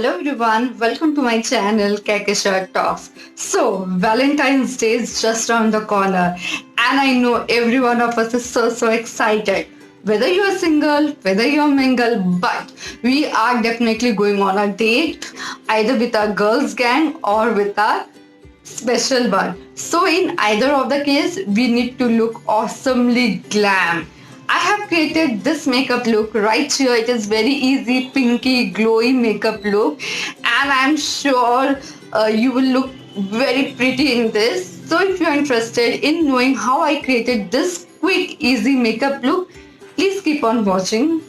Hello everyone, welcome to my channel Kahkashan Talks. So, Valentine's Day is just around the corner and I know every one of us is so excited. Whether you're single, whether you're mingle, but we are definitely going on a date either with our girls gang or with our special one. So in either of the case, we need to look awesomely glam. I have created this makeup look right here. It is very easy, pinky, glowy makeup look, and I'm sure you will look very pretty in this. So if you're interested in knowing how I created this quick, easy makeup look, please keep on watching.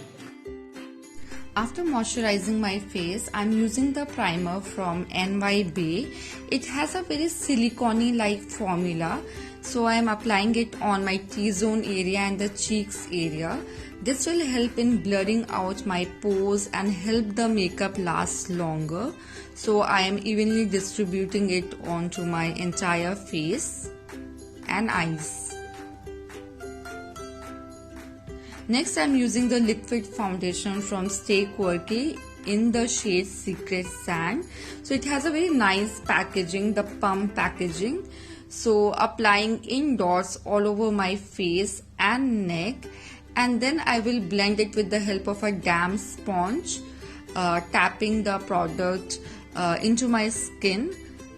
After moisturizing my face, I'm using the primer from Bae. It has a very silicone like formula. So I'm applying it on my T-zone area and the cheeks area. This will help in blurring out my pores and help the makeup last longer. So I am evenly distributing it onto my entire face and eyes. Next, I'm using the liquid foundation from Quirky in the shade Secret Sand. So it has a very nice packaging, the pump packaging. So applying in dots all over my face and neck, and then I will blend it with the help of a damp sponge, tapping the product into my skin.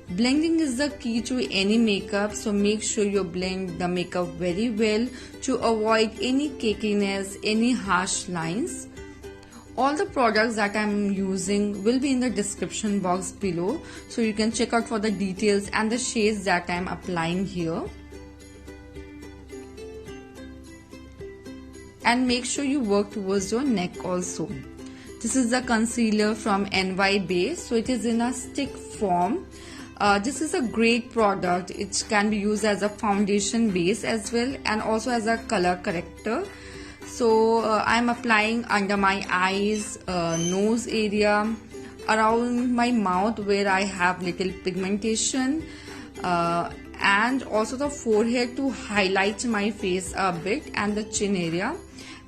Blending is the key to any makeup, so make sure you blend the makeup very well to avoid any cakiness, any harsh lines. All the products that I'm using will be in the description box below, so you can check out for the details and the shades that I'm applying here. And make sure you work towards your neck also. This is the concealer from Bae, so it is in a stick form. This is a great product. It can be used as a foundation base as well and also as a color corrector. So I'm applying under my eyes, nose area, around my mouth where I have little pigmentation, and also the forehead to highlight my face a bit, and the chin area.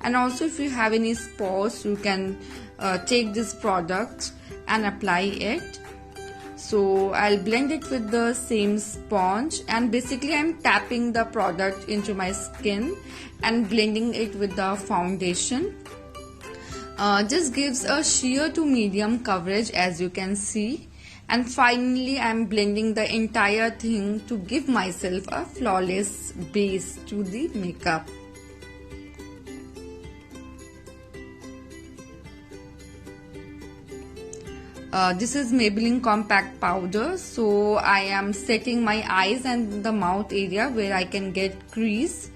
And also if you have any spots, you can take this product and apply it. So I'll blend it with the same sponge, and basically I'm tapping the product into my skin and blending it with the foundation. This gives a sheer to medium coverage, as you can see. And finally I'm blending the entire thing to give myself a flawless base to the makeup. This is Maybelline compact powder, so I am setting my eyes and the mouth area where I can get crease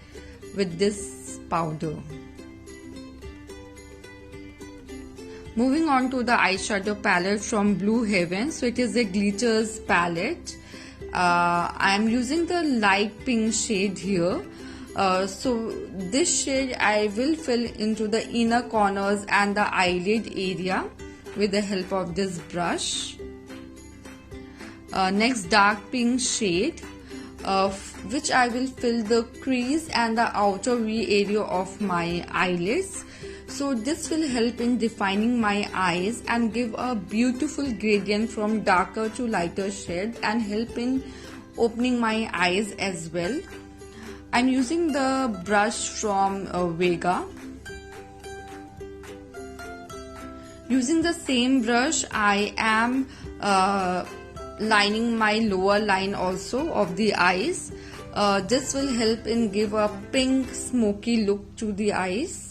with this powder. Moving on to the eyeshadow palette from Blue Heaven, so it is a glitters palette. I am using the light pink shade here. So this shade I will fill into the inner corners and the eyelid area with the help of this brush. Next, dark pink shade, which I will fill the crease and the outer V area of my eyelids. So this will help in defining my eyes and give a beautiful gradient from darker to lighter shade and help in opening my eyes as well. I'm using the brush from Vega. Using the same brush, I am lining my lower line also of the eyes. This will help in give a pink smoky look to the eyes.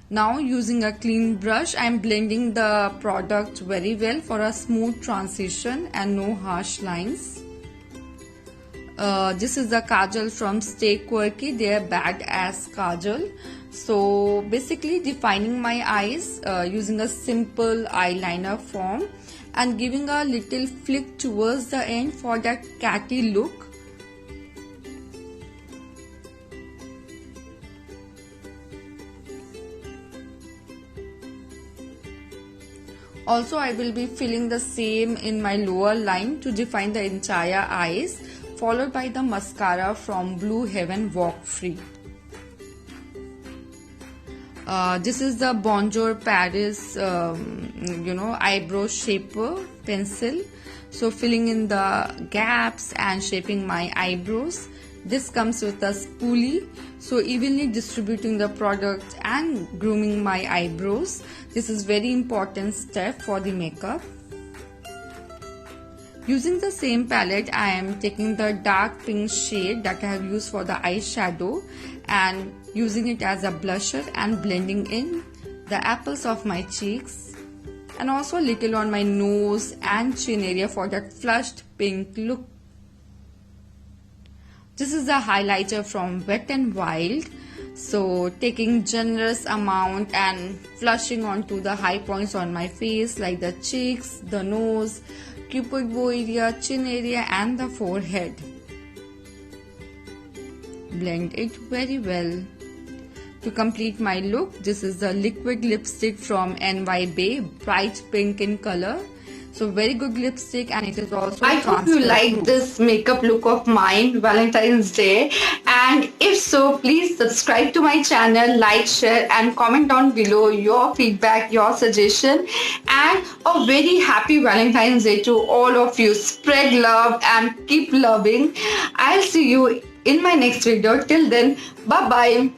Now using a clean brush, I am blending the product very well for a smooth transition and no harsh lines. This is the kajal from Quirky. They are bad as kajal. So basically defining my eyes using a simple eyeliner form and giving a little flick towards the end for that catty look. Also I will be filling the same in my lower line to define the entire eyes, followed by the mascara from Blue Heaven Walk Free. This is the Bonjour Paris, eyebrow shaper pencil. So filling in the gaps and shaping my eyebrows. This comes with a spoolie, so evenly distributing the product and grooming my eyebrows. This is very important step for the makeup. Using the same palette, I am taking the dark pink shade that I have used for the eyeshadow and using it as a blusher and blending in the apples of my cheeks and also a little on my nose and chin area for that flushed pink look. This is the highlighter from Wet n Wild. So taking generous amount and flushing onto the high points on my face like the cheeks, the nose, cupid bow area, chin area and the forehead. Blend it very well. To complete my look, this is the liquid lipstick from NY Bae, bright pink in color. So very good lipstick and it is also I hope you like this makeup look of mine, Valentine's Day. And if so, please subscribe to my channel, like, share and comment down below your feedback, your suggestion. And a very happy Valentine's Day to all of you. Spread love and keep loving. I'll see you in my next video. Till then, bye-bye.